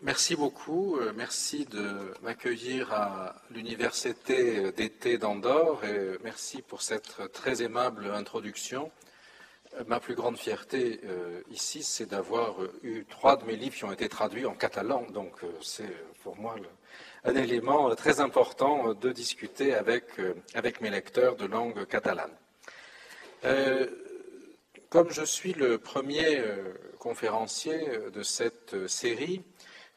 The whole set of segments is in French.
Merci beaucoup. Merci de m'accueillir à l'Université d'été d'Andorre et merci pour cette très aimable introduction. Ma plus grande fierté ici, c'est d'avoir eu 3 de mes livres qui ont été traduits en catalan. Donc c'est pour moi un élément très important de discuter avec mes lecteurs de langue catalane. Comme je suis le premier conférencier de cette série,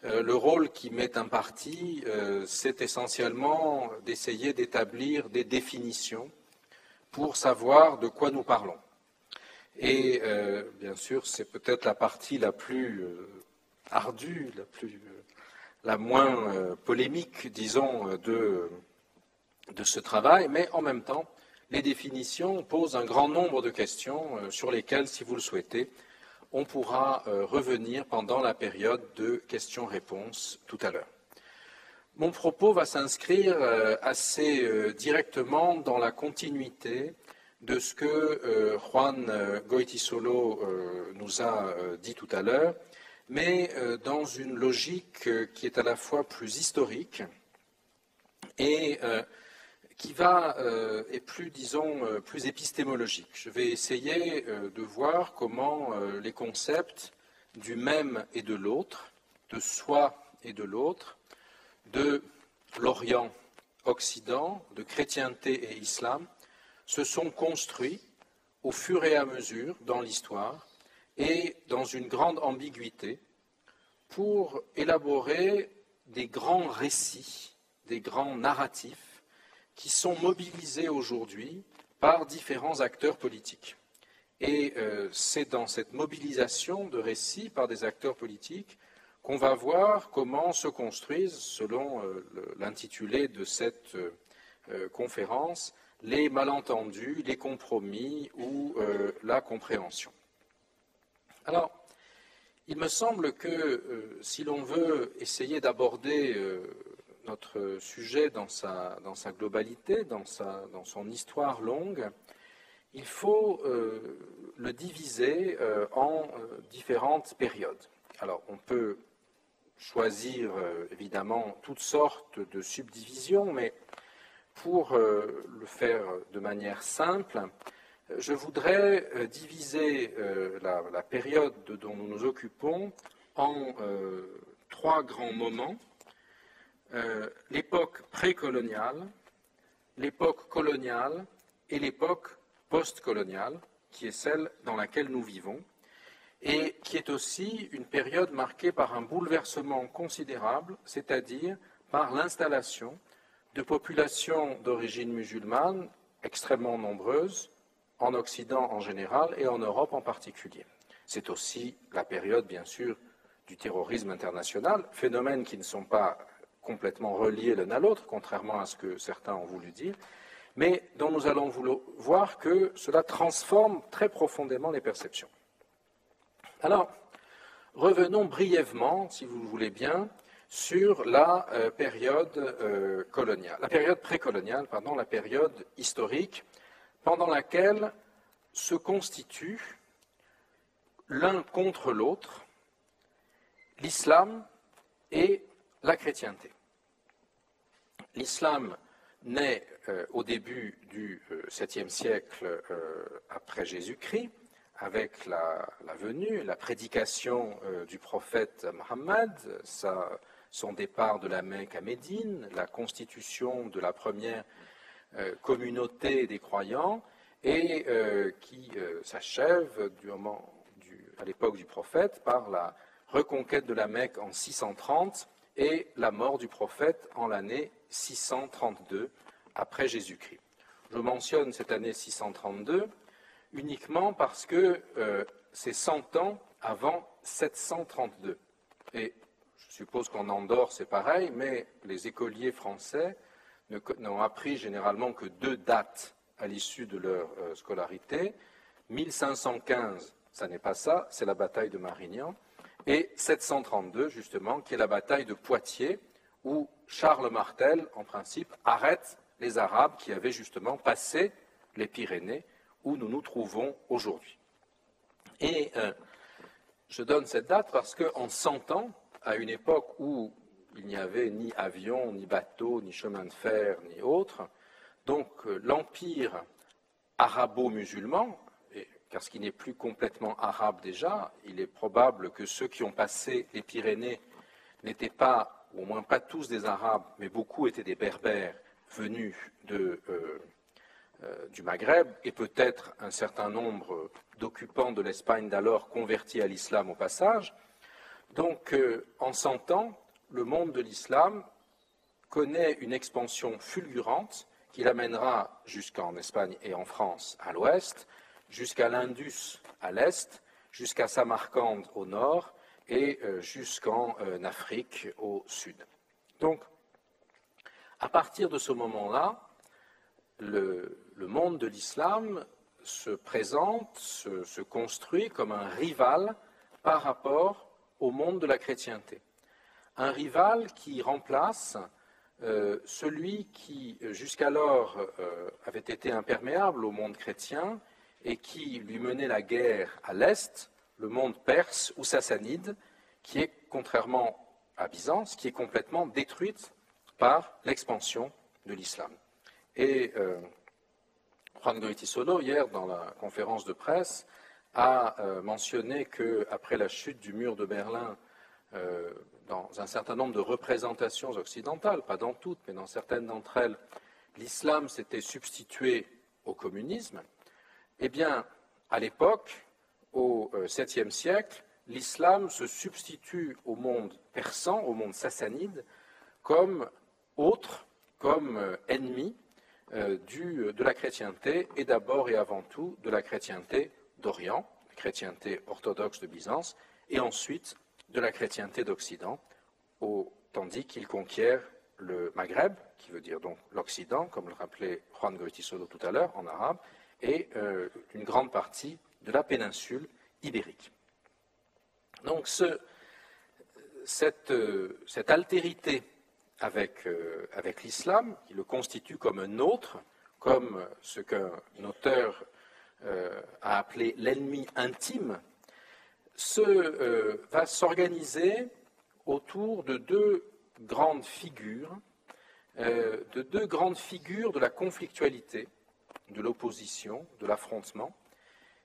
le rôle qui m'est imparti, c'est essentiellement d'essayer d'établir des définitions pour savoir de quoi nous parlons. Et bien sûr, c'est peut-être la partie la plus ardue, la moins polémique, disons, de ce travail, mais en même temps, les définitions posent un grand nombre de questions sur lesquelles, si vous le souhaitez, on pourra revenir pendant la période de questions-réponses tout à l'heure. Mon propos va s'inscrire assez directement dans la continuité de ce que Juan Goytisolo nous a dit tout à l'heure, mais dans une logique qui est à la fois plus historique et qui est plus, disons, plus épistémologique. Je vais essayer de voir comment les concepts du même et de l'autre, de soi et de l'autre, de l'Orient-Occident, de chrétienté et islam, se sont construits au fur et à mesure dans l'histoire et dans une grande ambiguïté pour élaborer des grands récits, des grands narratifs qui sont mobilisés aujourd'hui par différents acteurs politiques. Et c'est dans cette mobilisation de récits par des acteurs politiques qu'on va voir comment se construisent, selon l'intitulé de cette conférence, les malentendus, les compromis ou la compréhension. Alors, il me semble que si l'on veut essayer d'aborder notre sujet dans sa globalité, dans son histoire longue, il faut le diviser en différentes périodes. Alors, on peut choisir évidemment toutes sortes de subdivisions, mais pour le faire de manière simple, je voudrais diviser la période dont nous nous occupons en 3 grands moments. L'époque précoloniale, l'époque coloniale et l'époque postcoloniale, qui est celle dans laquelle nous vivons, et qui est aussi une période marquée par un bouleversement considérable, c'est-à-dire par l'installation de populations d'origine musulmane extrêmement nombreuses, en Occident en général et en Europe en particulier. C'est aussi la période, bien sûr, du terrorisme international, phénomènes qui ne sont pas complètement reliés l'un à l'autre, contrairement à ce que certains ont voulu dire, mais dont nous allons voir que cela transforme très profondément les perceptions. Alors, revenons brièvement, si vous le voulez bien, sur la période coloniale, la période précoloniale, pardon, la période historique, pendant laquelle se constituent l'un contre l'autre l'islam et la chrétienté. L'islam naît au début du 7e siècle après Jésus-Christ, avec la venue, la prédication du prophète Mohammed, son départ de la Mecque à Médine, la constitution de la première communauté des croyants, et qui s'achève à l'époque du prophète par la reconquête de la Mecque en 630 et la mort du prophète en l'année 632 après Jésus-Christ. Je mentionne cette année 632 uniquement parce que c'est 100 ans avant 732. Et je suppose qu'en Andorre c'est pareil, mais les écoliers français n'ont appris généralement que 2 dates à l'issue de leur scolarité. 1515, ça n'est pas ça, c'est la bataille de Marignan. Et 732, justement, qui est la bataille de Poitiers, où Charles Martel, en principe, arrête les Arabes qui avaient justement passé les Pyrénées, où nous nous trouvons aujourd'hui. Et je donne cette date parce qu'en 100 ans, à une époque où il n'y avait ni avion, ni bateau, ni chemin de fer, ni autre. Donc l'empire arabo-musulman, car ce qui n'est plus complètement arabe déjà, il est probable que ceux qui ont passé les Pyrénées n'étaient pas, ou au moins pas tous des Arabes, mais beaucoup étaient des Berbères venus du Maghreb, et peut-être un certain nombre d'occupants de l'Espagne d'alors convertis à l'islam au passage. Donc, en 100 ans, le monde de l'islam connaît une expansion fulgurante qui l'amènera jusqu'en Espagne et en France à l'ouest, jusqu'à l'Indus à l'est, jusqu'à Samarcande au nord et jusqu'en Afrique au sud. Donc, à partir de ce moment-là, le monde de l'islam se présente, se construit comme un rival par rapport au monde de la chrétienté. Un rival qui remplace celui qui jusqu'alors avait été imperméable au monde chrétien et qui lui menait la guerre à l'est, le monde perse ou sassanide, qui est, contrairement à Byzance, qui est complètement détruite par l'expansion de l'islam. Et Juan Goytisolo, hier, dans la conférence de presse, a mentionné qu'après la chute du mur de Berlin, dans un certain nombre de représentations occidentales, pas dans toutes, mais dans certaines d'entre elles, l'islam s'était substitué au communisme. Eh bien, à l'époque, au 7e siècle, l'islam se substitue au monde persan, au monde sassanide, comme autre, comme ennemi de la chrétienté, et d'abord et avant tout de la chrétienté d'Orient, la chrétienté orthodoxe de Byzance, et ensuite de la chrétienté d'Occident, tandis qu'il conquiert le Maghreb, qui veut dire donc l'Occident, comme le rappelait Juan Goytisolo tout à l'heure en arabe, et une grande partie de la péninsule ibérique. Donc cette altérité avec l'islam, qui le constitue comme un autre, comme ce qu'un auteur a appelé l'ennemi intime, va s'organiser autour de deux grandes figures de la conflictualité, de l'opposition, de l'affrontement,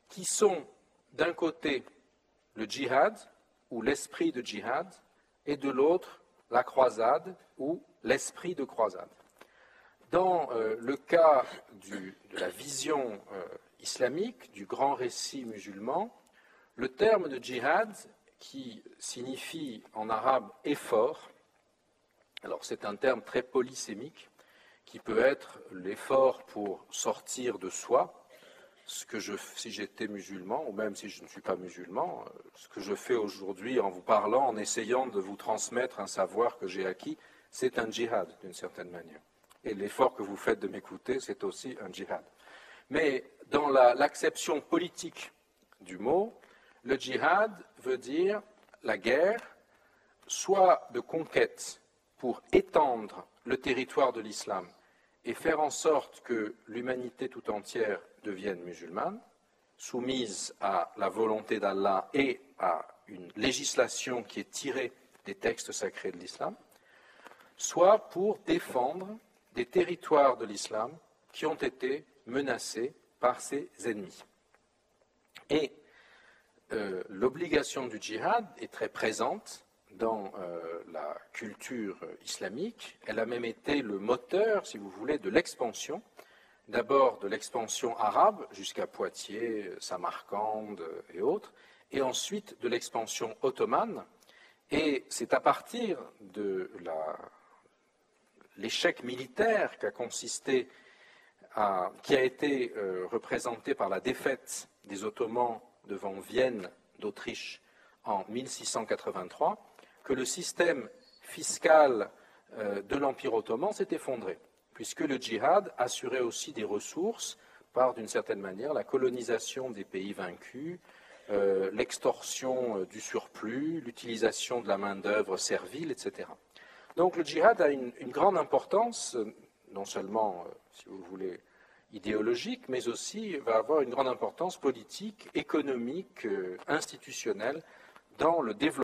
qui sont d'un côté le djihad, ou l'esprit de djihad, et de l'autre la croisade, ou l'esprit de croisade. Dans le cas de la vision islamique, du grand récit musulman, le terme de djihad, qui signifie en arabe effort, alors c'est un terme très polysémique, qui peut être l'effort pour sortir de soi, si j'étais musulman, ou même si je ne suis pas musulman, ce que je fais aujourd'hui en vous parlant, en essayant de vous transmettre un savoir que j'ai acquis, c'est un djihad d'une certaine manière. Et l'effort que vous faites de m'écouter, c'est aussi un djihad. Mais dans l'acception politique du mot, le djihad veut dire la guerre, soit de conquête pour étendre le territoire de l'islam et faire en sorte que l'humanité tout entière devienne musulmane, soumise à la volonté d'Allah et à une législation qui est tirée des textes sacrés de l'islam, soit pour défendre des territoires de l'islam qui ont été menacés par ses ennemis. Et l'obligation du djihad est très présente dans la culture islamique. Elle a même été le moteur, si vous voulez, de l'expansion. D'abord de l'expansion arabe jusqu'à Poitiers, Samarcande et autres, et ensuite de l'expansion ottomane. Et c'est à partir de l'échec militaire qui a été représenté par la défaite des Ottomans devant Vienne d'Autriche en 1683, que le système fiscal de l'Empire ottoman s'est effondré, puisque le djihad assurait aussi des ressources par, d'une certaine manière, la colonisation des pays vaincus, l'extorsion du surplus, l'utilisation de la main-d'œuvre servile, etc. Donc le djihad a une grande importance, non seulement, si vous voulez, idéologique, mais aussi va avoir une grande importance politique, économique, institutionnelle dans le développement